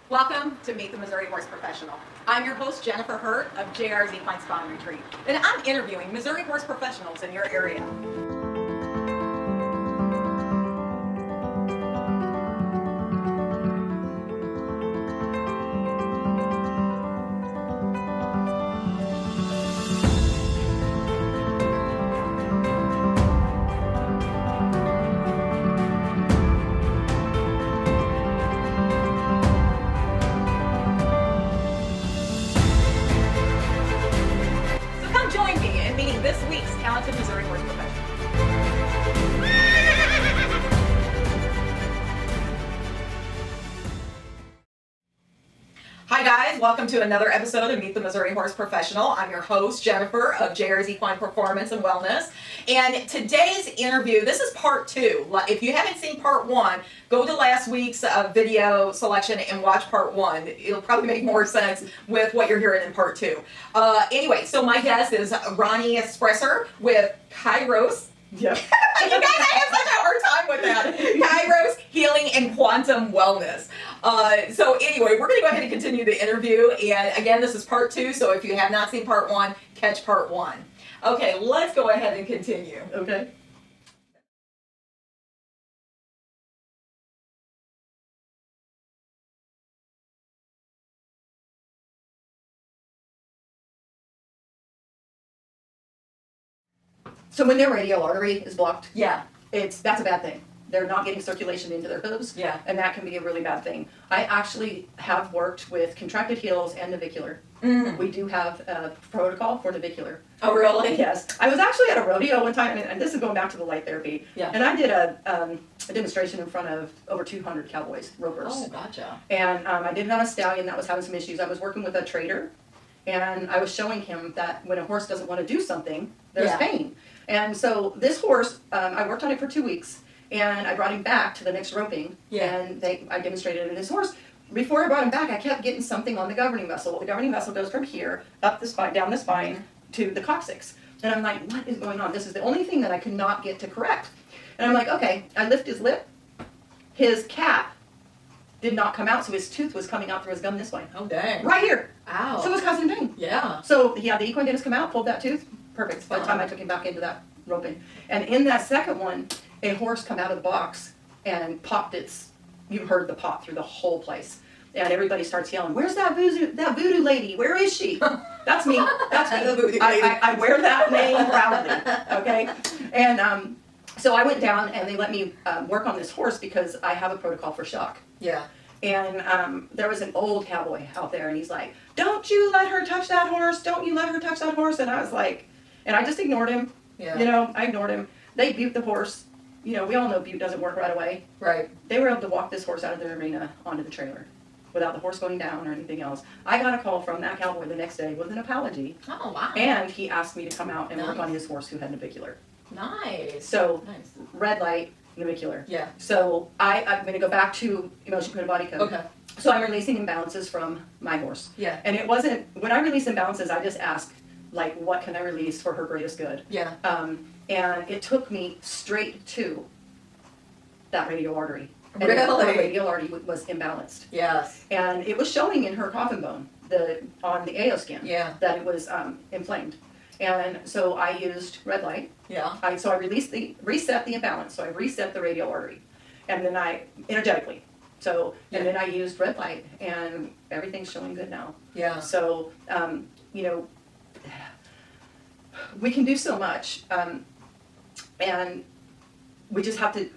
Welcome to Meet the Missouri Horse Professional. I'm your host, Jennifer Hurt of JR's Equine Spa and Retreat, and I'm interviewing Missouri horse professionals in your area. So come join me in meeting this week's talented Missouri horse professional. Hi guys, welcome to another episode of Meet the Missouri Horse Professional. I'm your host, Jennifer of JR's Equine Performance and Wellness. And today's interview, this is part two. If you haven't seen part one, go to last week's video selection and watch part one. It'll probably make more sense with what you're hearing in part two. Anyway, so my guest is Roni Spresser with Kairos. Yep. You guys, I have such a hard time with that. Kairos Healing and Quantum Wellness. So anyway, we're going to go ahead and continue the interview. And again, this is part two. So if you have not seen part one, catch part one. Okay, let's go ahead and continue. Okay. So when their radial artery is blocked, Yeah. that's a bad thing. They're not getting circulation into their hooves, Yeah. and that can be a really bad thing. I actually have worked with contracted heels and navicular. Mm. We do have a protocol for navicular. Oh, really? Yes. I was actually at a rodeo one time, and this is going back to the light therapy. Yeah. And I did a demonstration in front of over 200 cowboys, ropers. Oh, gotcha. And I did it on a stallion that was having some issues. I was working with a trader, and I was showing him that when a horse doesn't want to do something, there's Yeah. pain. And so this horse, I worked on it for 2 weeks, and I brought him back to the next roping, Yeah. and I demonstrated it. And this horse, before I brought him back, I kept getting something on the governing vessel. Well, the governing vessel goes from here, up the spine, down the spine, to the coccyx. And I'm like, what is going on? This is the only thing that I could not get to correct. And I'm like, okay, I lift his lip. His cap did not come out, so his tooth was coming out through his gum this way. Oh, dang. Right here. Ow. So it was causing pain. Yeah. So he had the equine dentist come out, pulled that tooth. Perfect. By the time I took him back into that roping. And in that second one, a horse come out of the box and popped its, you heard the pop through the whole place. And everybody starts yelling, where's that voodoo lady? Where is she? That's me. That's me. The voodoo lady. I wear that name proudly. Okay? And so I went down and they let me work on this horse because I have a protocol for shock. Yeah. And there was an old cowboy out there, and he's like, don't you let her touch that horse. Don't you let her touch that horse. And I was like, and I just ignored him. Yeah. You know, I ignored him. They butte the horse. You know, we all know butte doesn't work right away. Right. They were able to walk this horse out of the arena onto the trailer without the horse going down or anything else. I got a call from that cowboy the next day with an apology. Oh, wow. And he asked me to come out and work Nice. on his horse who had navicular. Nice. So, Nice. red light, navicular. Yeah. So I'm going to go back to emotion code body code. Okay. So I'm releasing imbalances from my horse. Yeah. And it wasn't, when I release imbalances, I just ask, like, what can I release for her greatest good? Yeah. And it took me straight to that radial artery. And Really? her radial artery was imbalanced. Yes. And it was showing in her coffin bone, on the AO scan, Yeah. that it was inflamed. And so I used red light. Yeah. So I reset the imbalance. So I reset the radial artery. And then energetically. So, Yeah. and then I used red light, and everything's showing good now. Yeah. So, you know, we can do so much, and we just have to,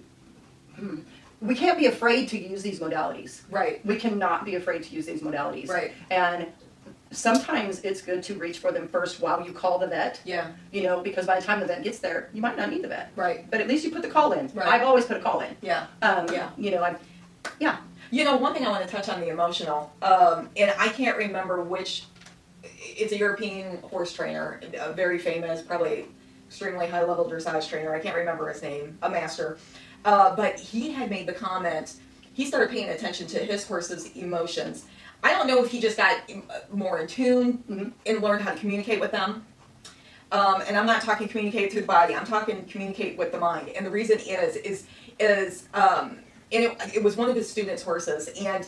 we can't be afraid to use these modalities. Right. We cannot be afraid to use these modalities. Right. And sometimes it's good to reach for them first while you call the vet, Yeah. you know, because by the time the vet gets there, you might not need the vet. Right. But at least you put the call in. Right. I've always put a call in. Yeah. Yeah. You know, yeah. You know, one thing I want to touch on the emotional, and I can't remember which, it's a European horse trainer, a very famous, probably extremely high level dressage trainer. I can't remember his name, a master. But he had made the comment, he started paying attention to his horse's emotions. I don't know if he just got more in tune and learned how to communicate with them. And I'm not talking communicate through the body, I'm talking communicate with the mind. And the reason is and it was one of his students' horses, and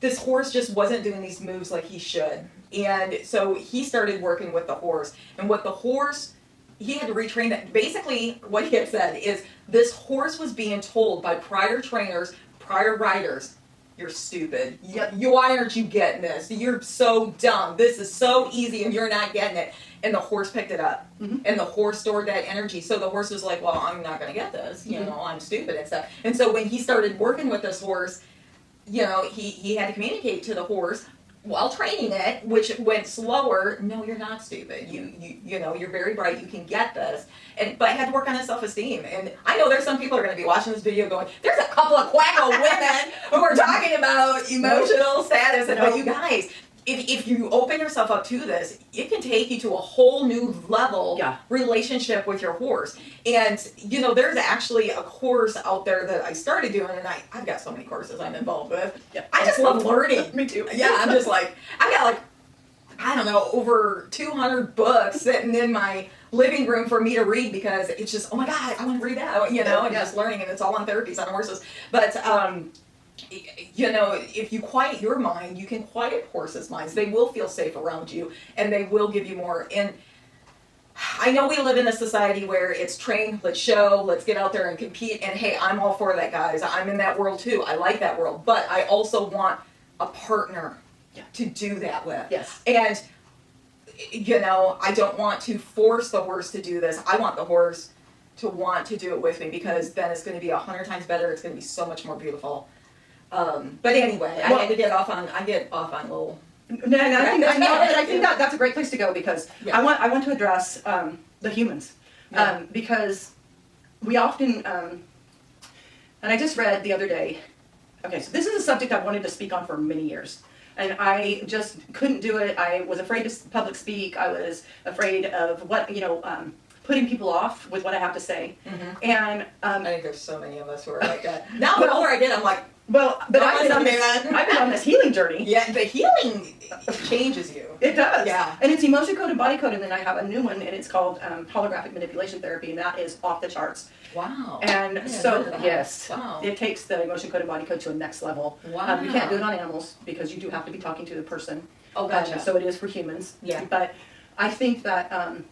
this horse just wasn't doing these moves like he should. And so he started working with the horse. And what the horse, he had to retrain that. Basically, what he had said is this horse was being told by prior trainers, prior riders, you're stupid. Why aren't you getting this? You're so dumb. This is so easy and you're not getting it. And the horse picked it up. Mm-hmm. And the horse stored that energy. So the horse was like, well, I'm not going to get this. You know, I'm stupid and stuff. And so when he started working with this horse, you know, he had to communicate to the horse while training it, which went slower. No, you're not stupid. You know, you're very bright. You can get this. But I had to work on his self-esteem. And I know there's some people who are going to be watching this video going, there's a couple of quacko women who are talking about emotional status. But you guys, if you open yourself up to this, it can take you to a whole new level relationship with your horse. And, you know, there's actually a course out there that I started doing, and I've got so many courses I'm involved with. Yeah. I just love learning. Me too. Yeah, I'm just like, I've got like, I don't know, over 200 books sitting in my living room for me to read because it's just, oh my God, I want to read that, you know, and just learning, and it's all on therapies on horses. But, you know, if you quiet your mind, you can quiet horses' minds. They will feel safe around you, and they will give you more. And I know we live in a society where it's train, let's show, let's get out there and compete. And hey, I'm all for that, guys. I'm in that world too. I like that world. But I also want a partner to do that with. Yes. And, you know, I don't want to force the horse to do this. I want the horse to want to do it with me, because then it's going to be 100 times better. It's going to be so much more beautiful. But anyway, I had to get off on little. No, I think that's a great place to go, because I want to address the humans, because we often and I just read the other day. Okay, so this is a subject I've wanted to speak on for many years, and I just couldn't do it. I was afraid to public speak. I was afraid of what putting people off with what I have to say, and I think there's so many of us who are like that. Now the older I get, I'm like. Well, but I've been on this healing journey. Yeah, the healing changes you. It does. Yeah. And it's emotion code and body code, and then I have a new one, and it's called holographic manipulation therapy, and that is off the charts. Wow. And so, yes, wow. It takes the emotion code and body code to a next level. Wow. You can't do it on animals because you do have to be talking to the person. Oh, gotcha. So it is for humans. Yeah. But I think that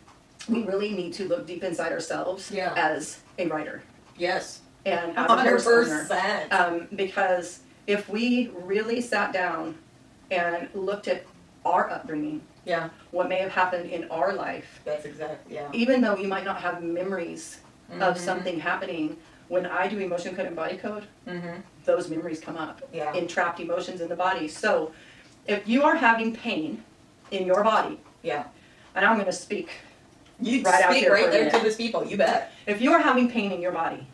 we really need to look deep inside ourselves as a writer. Yes. And as a horse owner, 100%. Because if we really sat down and looked at our upbringing, what may have happened in our life, that's exactly, even though you might not have memories of something happening, when I do emotion code and body code, those memories come up in trapped emotions in the body. So if you are having pain in your body, and I'm going to speak right out here right there to these people, you bet. If you are having pain in your body,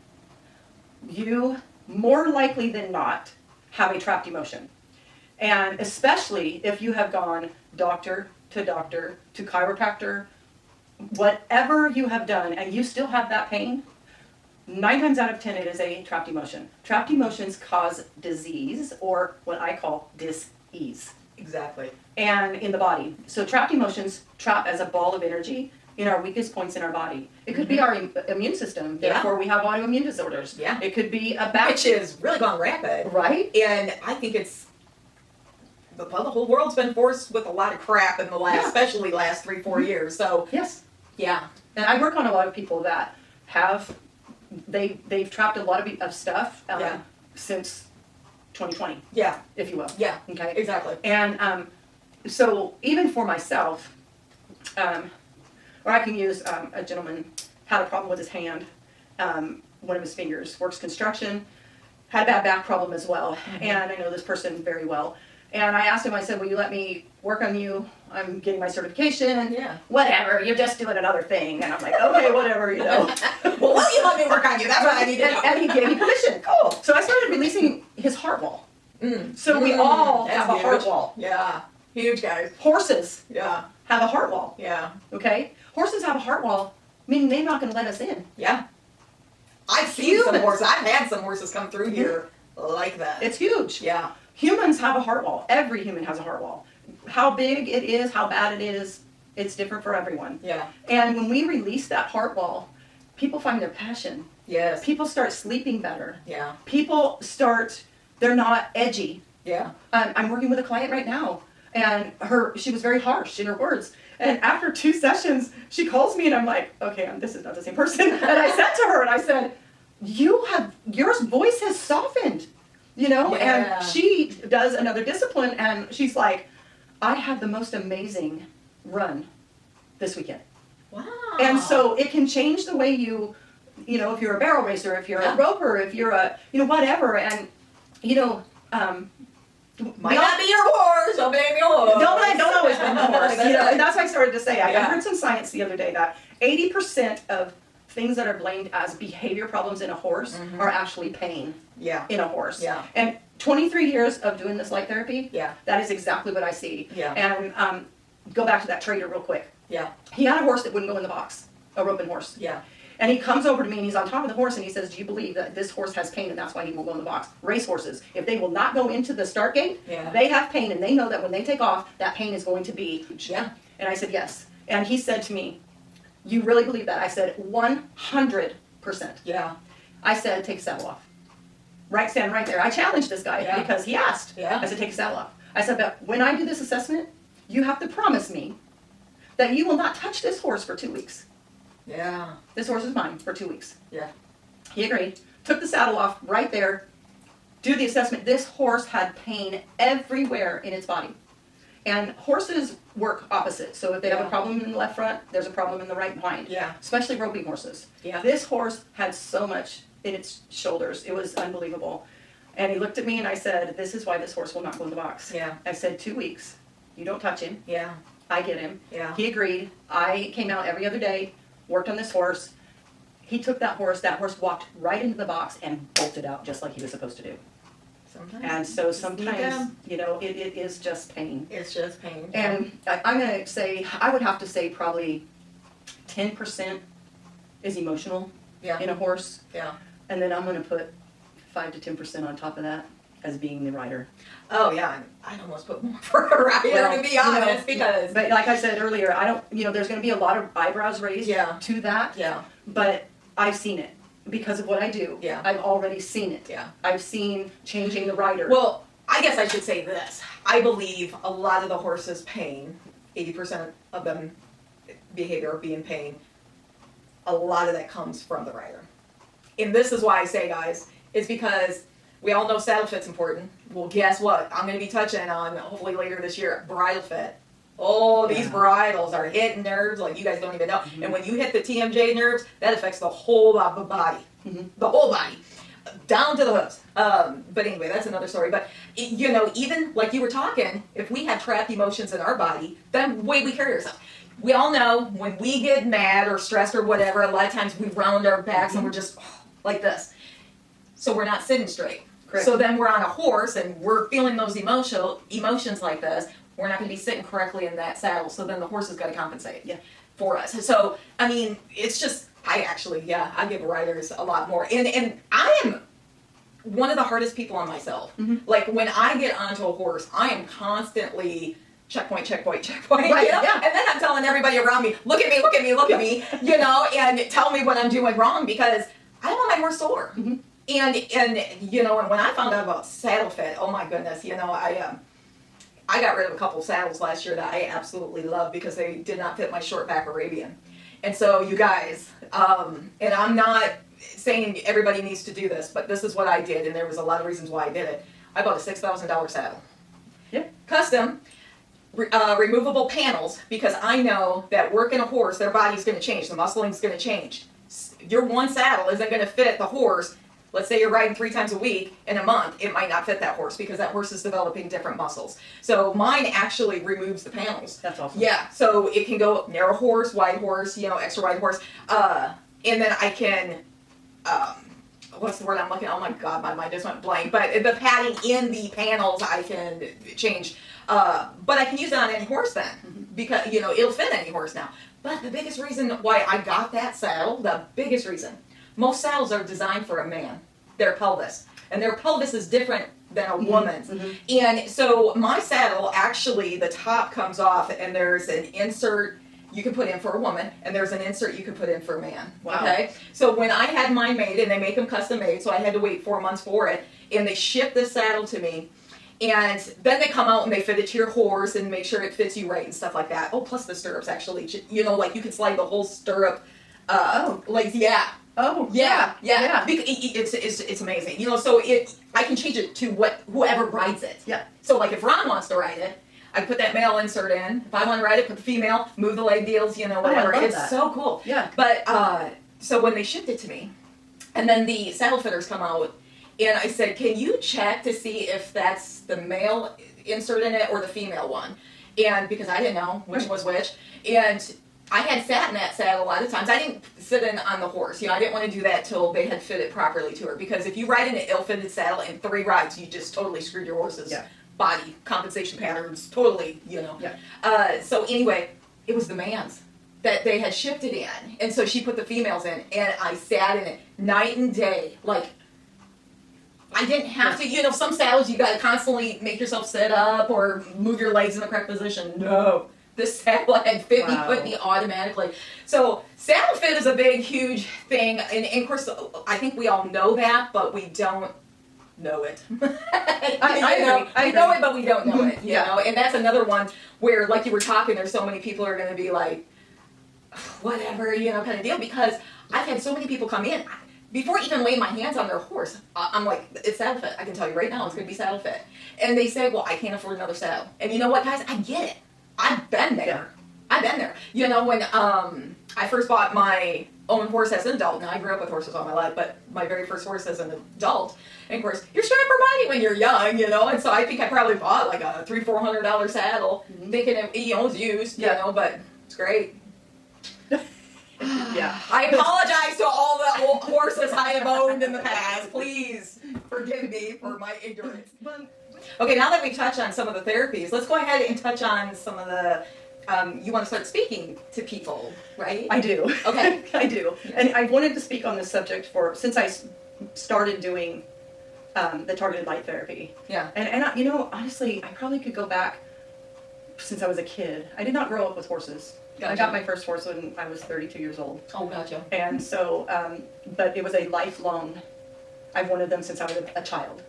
you more likely than not have a trapped emotion. And especially if you have gone doctor to chiropractor, whatever you have done, and you still have that pain, 9 times out of 10 it is a trapped emotion. Trapped emotions cause disease, or what I call dis-ease. Exactly. And in the body. So trapped emotions trap as a ball of energy in our weakest points in our body. It could be our immune system, therefore we have autoimmune disorders. Yeah. It could be a back. Which is really gone rampant. Right. And I think the whole world's been forced with a lot of crap in the last, especially last 3-4 years. So. Yes. Yeah. And I work on a lot of people that they've trapped a lot of stuff since 2020. Yeah. If you will. Yeah. Okay. Exactly. And so even for myself, or I can use a gentleman had a problem with his hand, one of his fingers, works construction, had a bad back problem as well, and I know this person very well. And I asked him, I said, will you let me work on you? I'm getting my certification. Yeah. Whatever, you're just doing another thing. And I'm like, okay, whatever, you know. Well, will you let me work on you? That's what I need to know. And he gave me permission. Cool. So I started releasing his heart wall. So we all have a heart wall. Yeah. Huge, guys. Horses have a heart wall. Yeah. Okay? Horses have a heart wall, meaning they're not going to let us in. Yeah. I've seen some horses. I've had some horses come through here like that. It's huge. Yeah. Humans have a heart wall. Every human has a heart wall. How big it is, how bad it is, it's different for everyone. Yeah. And when we release that heart wall, people find their passion. Yes. People start sleeping better. Yeah. People start, they're not edgy Yeah. I'm working with a client right now, and she was very harsh in her words. And after 2 sessions, she calls me, and I'm like, okay, this is not the same person. And I said to her, and I said, your voice has softened, Yeah. And she does another discipline, and she's like, I had the most amazing run this weekend. Wow. And so it can change the way if you're a barrel racer, if you're a roper, if you're a, whatever, and, might not be your horse, don't blame your horse. Don't always blame the horse. And that's what I started to say. I Yeah. heard some science the other day that 80% of things that are blamed as behavior problems in a horse are actually pain Yeah. in a horse. Yeah. And 23 years of doing this light therapy, Yeah. that is exactly what I see. Yeah. And go back to that trader real quick. Yeah. He had a horse that wouldn't go in the box, a roping horse. Yeah. And he comes over to me and he's on top of the horse and he says, do you believe that this horse has pain and that's why he won't go in the box? Race horses, if they will not go into the start gate, Yeah. they have pain and they know that when they take off, that pain is going to be huge. Yeah. And I said, yes. And he said to me, you really believe that? I said, 100%. Yeah. I said, take a saddle off. Stand right there. I challenged this guy Yeah. because he asked. Yeah. I said, take a saddle off. I said, but when I do this assessment, you have to promise me that you will not touch this horse for 2 weeks. Yeah. This horse is mine for 2 weeks. Yeah. He agreed. Took the saddle off right there. Do the assessment. This horse had pain everywhere in its body. And horses work opposite. So if they have a problem in the left front, there's a problem in the right hind. Yeah. Especially roping horses. Yeah. This horse had so much in its shoulders. It was unbelievable. And he looked at me and I said, this is why this horse will not go in the box. Yeah. I said, 2 weeks. You don't touch him. Yeah. I get him. Yeah. He agreed. I came out every other day, worked on this horse. He took that horse walked right into the box and bolted out just like he was supposed to do. Sometimes. And so Just need sometimes, them. it is just pain. It's just pain. And I'm going to say, I would have to say probably 10% is emotional Yeah. in a horse. Yeah. And then I'm going to put 5 to 10% on top of that as being the rider. Oh yeah. I'd almost put more for a rider to be honest, because But like I said earlier, I don't, there's going to be a lot of eyebrows raised Yeah. to that. yeah. But I've seen it because of what I do. Yeah. I've already seen it. Yeah. I've seen changing the rider. Well, I guess I should say this. I believe a lot of the horses' pain, 80% of them behavior being pain, a lot of that comes from the rider. And this is why I say, guys, is because we all know saddle fit's important. Well, guess what? I'm going to be touching on, hopefully later this year, bridle fit. Oh, these Yeah. bridles are hitting nerves like you guys don't even know. And when you hit the TMJ nerves, that affects the whole of the body. The whole body. Down to the hooves. But anyway, that's another story. But, even like you were talking, if we have trapped emotions in our body, then the way we carry ourselves. We all know when we get mad or stressed or whatever, a lot of times we round our backs and we're just like this. So we're not sitting straight. Correct. So then we're on a horse and we're feeling those emotions like this. We're not going to be sitting correctly in that saddle. So then the horse has got to compensate for us. So, I mean, it's just, I give riders a lot more. And I am one of the hardest people on myself. Like when I get onto a horse, I am constantly checkpoint, checkpoint, checkpoint. Right, Yeah. yeah. And then I'm telling everybody around me, look at me, look at me, look at me, and tell me what I'm doing wrong because I don't want my horse sore. And when I found out about saddle fit, oh my goodness, I got rid of a couple saddles last year that I absolutely love because they did not fit my short back Arabian. And so you guys, and I'm not saying everybody needs to do this, but this is what I did, and there was a lot of reasons why I did it. I bought a $6,000 saddle. Yep. Custom, removable panels, because I know that working a horse, their body's going to change, the muscling's going to change. Your one saddle isn't going to fit the horse. Let's say you're riding 3 times a week in a month, it might not fit that horse because that horse is developing different muscles. So mine actually removes the panels. That's awesome. Yeah, so it can go narrow horse, wide horse, extra wide horse. And then I can, what's the word I'm looking at? Oh my God, my mind just went blank. But the padding in the panels I can change. But I can use it on any horse then because, it'll fit any horse now. But the biggest reason why I got that saddle, the biggest reason, most saddles are designed for a man, their pelvis. And their pelvis is different than a woman's. And so my saddle, actually, the top comes off and there's an insert you can put in for a woman, and there's an insert you can put in for a man. Wow. Okay? So when I had mine made, and they make them custom made, so I had to wait 4 months for it, and they shipped this saddle to me, And then they come out and they fit it to your horse and make sure it fits you right and stuff like that. Oh, plus the stirrups actually, you know, like you could slide the whole stirrup. Like yeah. Oh Yeah. yeah. It's amazing. You know, so I can change it to whoever rides it. Yeah. So like if Ron wants to ride it, I put that male insert in. If I want to ride it, put the female, move the leg deals, you know, whatever. I love It's that. so cool. Yeah. But so when they shipped it to me, and then the saddle fitters come out, and I said, can you check to see if that's the male insert in it or the female one? And because I didn't know which was which. And I had sat in that saddle a lot of times. I didn't sit in on the horse. You know, I didn't want to do that till they had fit it properly to her. Because if you ride in an ill-fitted saddle in 3 rides, you just totally screwed your horse's body, compensation patterns, totally, you know. Yeah. So anyway, it was the man's that they had shipped it in. And so she put the females in, and I sat in it night and day. Like, I didn't have to, you know, some saddles you got to constantly make yourself sit up or move your legs in the correct position. No. This saddle had fit me, put me automatically. So saddle fit is a big, huge thing. And of course, I think we all know that, but we don't know it. I know it, but we don't know it, you know? And that's another one where, like you were talking, there's so many people are going to be like, whatever, you know, kind of deal. Because I've had so many people come in. Before even laying my hands on their horse, I'm like, it's saddle fit. I can tell you right now, it's going to be saddle fit. And they say, well, I can't afford another saddle. And you know what, guys? I get it. I've been there. Yeah. I've been there. You know, when I first bought my own horse as an adult, now I grew up with horses all my life, but my very first horse as an adult, and of course, you're strapped for money when you're young, you know, and so I think I probably bought like a $300-400 saddle, thinking it, you know, it was used, you know, but it's great. Yeah. I apologize to all the old horses I have owned in the past. Please forgive me for my ignorance. Okay, now that we've touched on some of the therapies, let's go ahead and touch on some of the, you want to start speaking to people, right? I do. Okay. I do. And I wanted to speak on this subject since I started doing the targeted light therapy. Yeah. And I, you know, honestly, I probably could go back since I was a kid. I did not grow up with horses. Gotcha. I got my first horse when I was 32 years old. Oh, gotcha. And so, but it was a lifelong, I've wanted them since I was a child.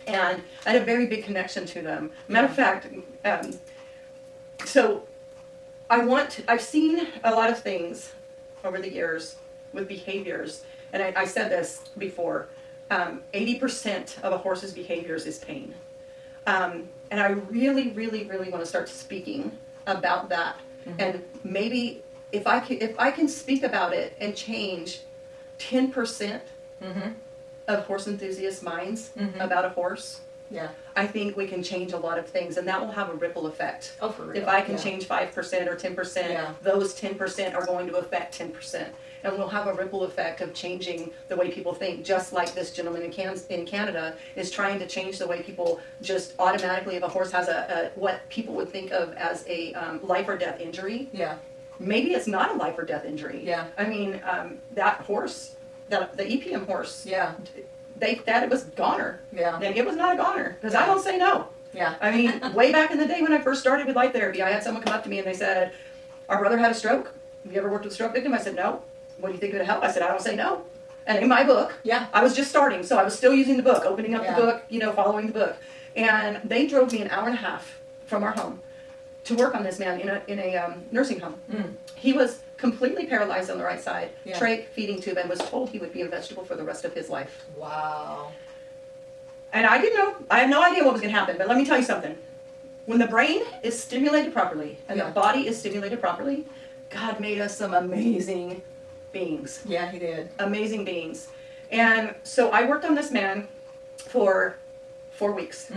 And I had a very big connection to them. Matter of fact, so I've seen a lot of things over the years with behaviors, and I said this before, 80% of a horse's behaviors is pain. And I really, really, really want to start speaking about that. Mm-hmm. And maybe if I can speak about it and change 10% of horse enthusiasts' minds about a horse, I think we can change a lot of things, and that will have a ripple effect. Oh, for real. If I can change 5% or 10%, those 10% are going to affect 10%. And we'll have a ripple effect of changing the way people think, just like this gentleman in Canada is trying to change the way people just automatically, if a horse has a what people would think of as a life or death injury, maybe it's not a life or death injury. I mean, that horse, the EPM horse, that it was goner. And it was not a goner, because I don't say no. I mean, way back in the day when I first started with light therapy, I had someone come up to me and they said, our brother had a stroke. Have you ever worked with a stroke victim? I said, no. What do you think would help? I said, I don't say no. And in my book, I was just starting, so I was still using the book, opening up the book, you know, following the book. And they drove me an hour and a half from our home to work on this man in a nursing home. He was completely paralyzed on the right side, trach, feeding tube, and was told he would be a vegetable for the rest of his life. Wow. And I didn't know. I had no idea what was going to happen, but let me tell you something. When the brain is stimulated properly and the body is stimulated properly, God made us some amazing beings. Yeah, he did. Amazing beings. And so I worked on this man for 4 weeks,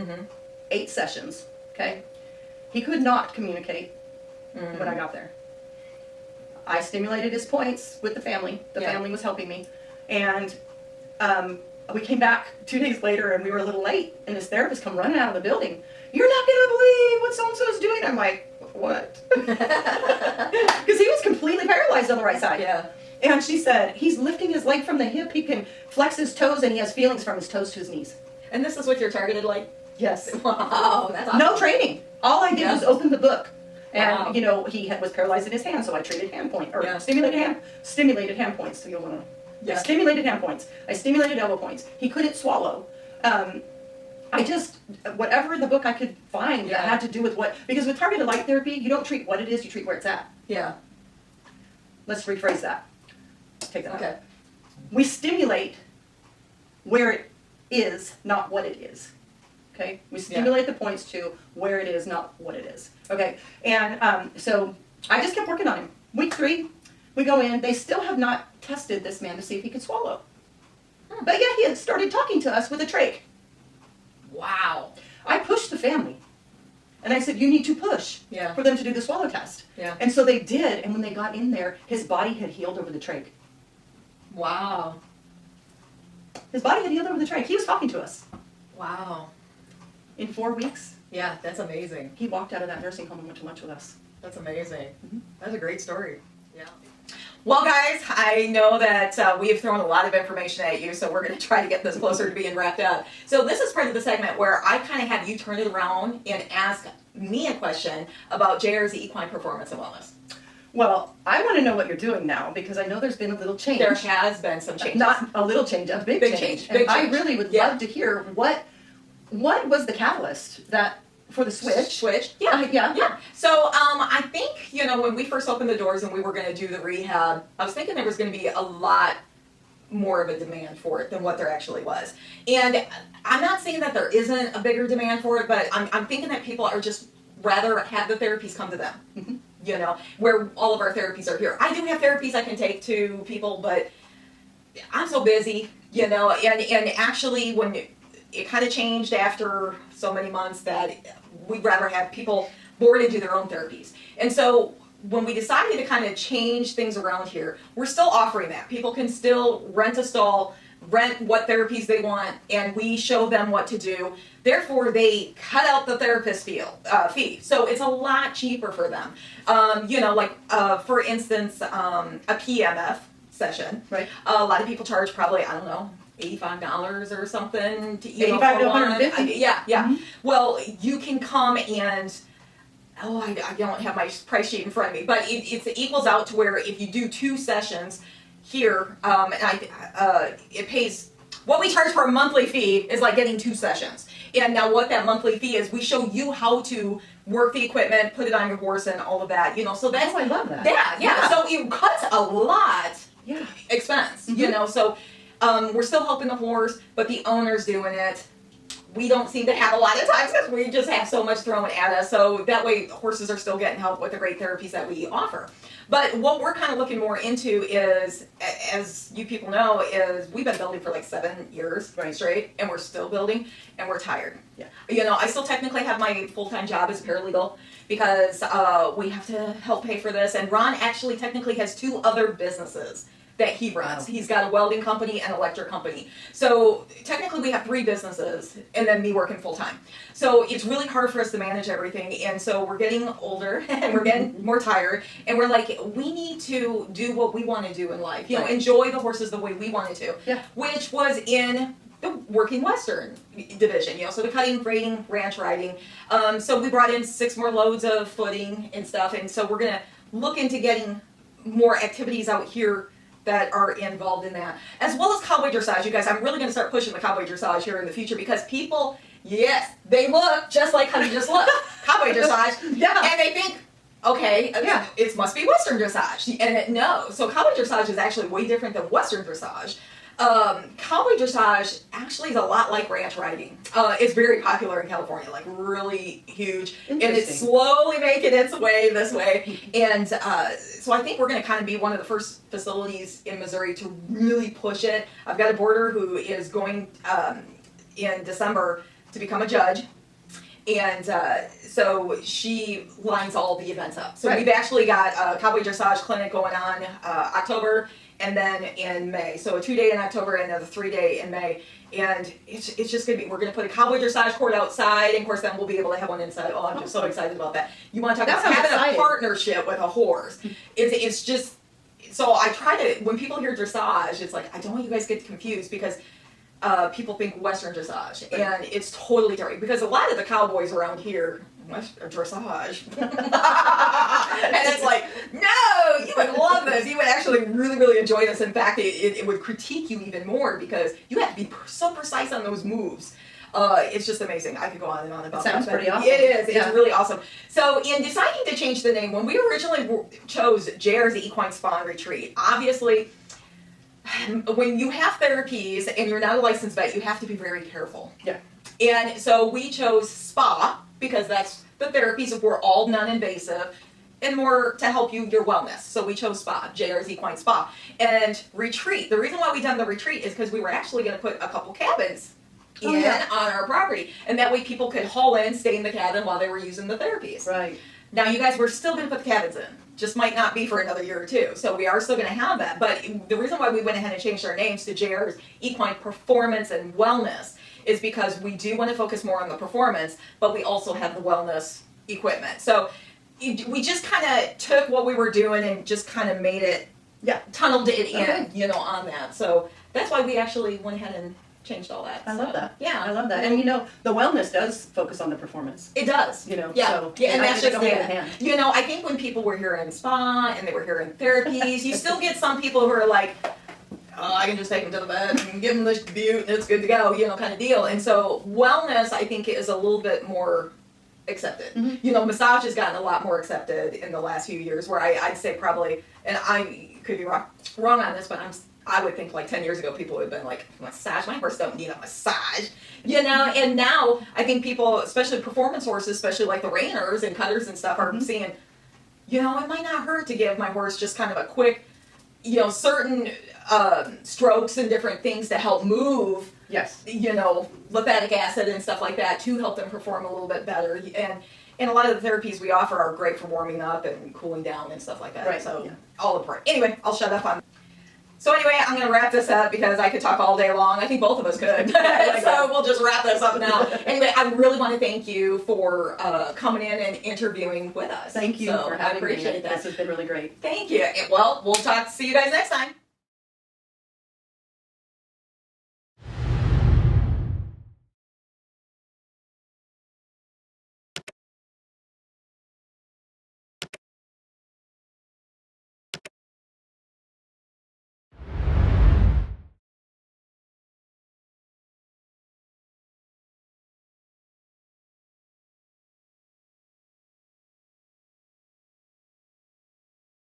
8 sessions, okay? He could not communicate when I got there. I stimulated his points with the family. The family was helping me. And we came back 2 days later and we were a little late, and this therapist come running out of the building. You're not going to believe what so-and-so's doing. I'm like, what? Because he was completely paralyzed on the right side. And she said, he's lifting his leg from the hip, he can flex his toes, and he has feelings from his toes to his knees. And this is what you're targeted like? Yes. Wow, that's awesome. No training. All I did was open the book. And, you know, he was paralyzed in his hand, so I treated hand point, or stimulated hand points. So you'll want to, stimulated hand points. I stimulated elbow points. He couldn't swallow. I just, whatever in the book I could find that had to do with because with targeted light therapy, you don't treat what it is, you treat where it's at. Yeah. Let's rephrase that. Take that Okay. out. We stimulate where it is, not what it is. Okay? We stimulate the points to where it is, not what it is. Okay? And so I just kept working on him. Week 3, we go in. They still have not tested this man to see if he could swallow. But yeah, he had started talking to us with a trach. Wow. I pushed the family. And I said, you need to push for them to do the swallow test. Yeah. And so they did. And when they got in there, his body had healed over the trach. Wow. His body had healed over the trach. He was talking to us. Wow. In 4 weeks, Yeah, that's amazing. he walked out of that nursing home and went to lunch with us. That's amazing. Mhm. That's a great story. Yeah. Well, guys, I know that we have thrown a lot of information at you, so we're going to try to get this closer to being wrapped up. So this is part of the segment where I kind of have you turn it around and ask me a question about JRZ Equine Performance and Wellness. Well, I want to know what you're doing now because I know there's been a little change. There has been some changes. Not a little change, a big change. Big And I change. really would love to hear what was the catalyst for the switch. Yeah. Yeah. So I think, when we first opened the doors and we were going to do the rehab, I was thinking there was going to be a lot more of a demand for it than what there actually was. And I'm not saying that there isn't a bigger demand for it, but I'm thinking that people are just rather have the therapies come to them. Mhm. Where all of our therapies are here. I do have therapies I can take to people, but I'm so busy, and actually when it kind of changed after so many months that we'd rather have people board and do their own therapies. And so when we decided to kind of change things around here, we're still offering that. People can still rent a stall, rent what therapies they want, and we show them what to do. Therefore, they cut out the therapist fee. So it's a lot cheaper for them. For instance, a PMF session. Right. A lot of people charge probably, I don't know, $85 or something. To, $85 to for one. $150? Yeah. Mhm. Well, you can come and, I don't have my price sheet in front of me, but it equals out to where if you do 2 sessions here, it pays, what we charge for a monthly fee is like getting 2 sessions. And now what that monthly fee is, we show you how to work the equipment, put it on your horse and all of that, so that's. Oh, I love that. Yeah. So it cuts a lot expense, Mhm. so we're still helping the horse, but the owner's doing it. We don't seem to have a lot of times because we just have so much thrown at us, so that way horses are still getting help with the great therapies that we offer. But what we're kind of looking more into is, as you people know, is we've been building for like 7 years straight, and we're still building, and we're tired. Yeah. I still technically have my full-time job as a paralegal because we have to help pay for this, and Ron actually technically has 2 other businesses that he runs. Wow. He's got a welding company and electric company. So technically we have 3 businesses and then me working full time. So it's really hard for us to manage everything, and so we're getting older and we're getting more tired, and we're like, we need to do what we want to do in life. Enjoy the horses the way we wanted to. Yeah. Which was in the working Western division, so the cutting, grading, ranch riding. So we brought in 6 more loads of footing and stuff, and so we're gonna look into getting more activities out here that are involved in that, as well as cowboy dressage. You guys, I'm really going to start pushing the cowboy dressage here in the future because people, yes, they look just like how you just look, cowboy dressage, and they think, okay, it must be Western dressage, and no. So cowboy dressage is actually way different than Western dressage. Cowboy dressage actually is a lot like ranch riding. It's very popular in California, like really huge, and it's slowly making its way this way. And so I think we're going to kind of be one of the first facilities in Missouri to really push it. I've got a boarder who is going in December to become a judge. And so she lines all the events up. So we've actually got a cowboy dressage clinic going on October and then in May. So a 2-day in October and a 3-day in May. And it's just going to be, we're going to put a cowboy dressage court outside, and of course then we'll be able to have one inside. Oh, I'm just so excited about that. You want to talk about having a partnership with a horse. It's just, so I try to, when people hear dressage, it's like, I don't want you guys to get confused because people think Western dressage, and it's totally different because a lot of the cowboys around here, dressage, and it's like, no, you would love this. You would actually really, really enjoy this. In fact, it would critique you even more because you have to be so precise on those moves. It's just amazing. I could go on and on about that. Sounds pretty awesome. It is. Yeah. It's really awesome. So in deciding to change the name, when we originally chose JR's Equine Spa and Retreat, obviously when you have therapies and you're not a licensed vet, you have to be very careful. Yeah. And so we chose spa because that's the therapies were all non-invasive and more to help you your wellness. So we chose spa, JR's Equine Spa. And retreat. The reason why we done the retreat is because we were actually going to put a couple cabins on our property. And that way people could haul in, stay in the cabin while they were using the therapies. Right. Now you guys, we're still going to put the cabins in. Just might not be for another year or two. So we are still going to have that. But the reason why we went ahead and changed our names to JR's Equine Performance and Wellness is because we do want to focus more on the performance, but we also have the wellness equipment. So we just kind of took what we were doing and just kind of made it, tunneled it in, on that. So that's why we actually went ahead and changed all that. I love that. Yeah. I love that. And the wellness does focus on the performance. It does. Yeah. So, Yeah, and that's just go hand in hand. I think when people were here in spa and they were here in therapies, you still get some people who are like, oh, I can just take them to the bed and give them the butte and it's good to go, kind of deal. And so wellness, I think, is a little bit more accepted. Mm-hmm. Massage has gotten a lot more accepted in the last few years, where I'd say probably, and I could be wrong on this, but I would think like 10 years ago people would have been like, massage? My horse don't need a massage. And now I think people, especially performance horses, especially like the reiners and cutters and stuff, are seeing, it might not hurt to give my horse just kind of a quick, certain strokes and different things to help move. Yes. Lymphatic acid and stuff like that to help them perform a little bit better. And a lot of the therapies we offer are great for warming up and cooling down and stuff like that. Right. So all apart. Anyway, I'll shut up on. So anyway, I'm going to wrap this up because I could talk all day long. I think both of us could. So we'll just wrap this up now. Anyway, I really want to thank you for coming in and interviewing with us. Thank you for having me. I appreciate that. This has been really great. Thank you. Well, see you guys next time.